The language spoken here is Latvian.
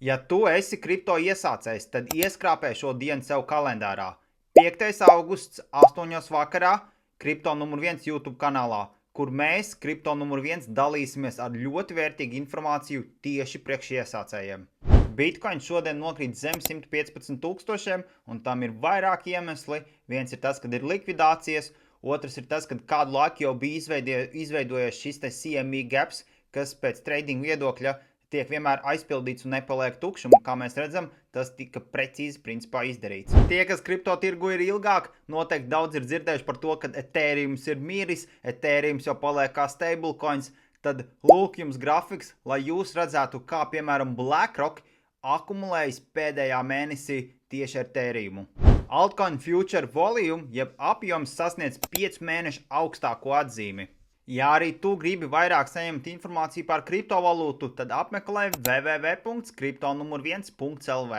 Ja tu esi kripto iesācējs, tad ieskrāpē šo dienu sev kalendārā. 5. augusts, 8. vakarā, kripto numur 1 YouTube kanālā, kur mēs, kripto numur 1, dalīsimies ar ļoti vērtīgu informāciju tieši priekš iesācējiem. Bitcoin šodien nokrīt zem 115,000, un tam ir vairāki iemesli. Viens ir tas, kad ir likvidācijas, otrs ir tas, ka kādu laiku jau bija izveidojies šis CME gaps, kas pēc trading viedokļa tiek vienmēr aizpildīts un nepaliek tukšs, un kā mēs redzam, tas tika precīzi principā izdarīts. Tie, kas kripto tirgu ir ilgāk, noteikti daudz ir dzirdējuši par to, ka Ethereums ir miris, Ethereums jau paliek kā stablecoins, tad lūk jums grafiks, lai jūs redzētu, kā piemēram BlackRock akumulējas pēdējā mēnesī tieši ar Ethereumu. Altcoin future volume, jeb apjoms sasniedz 5 mēnešu augstāko atzīmi. Ja arī tu gribi vairāk saņemt informāciju par kriptovalūtu, tad apmeklē www.kriptonumur1.lv.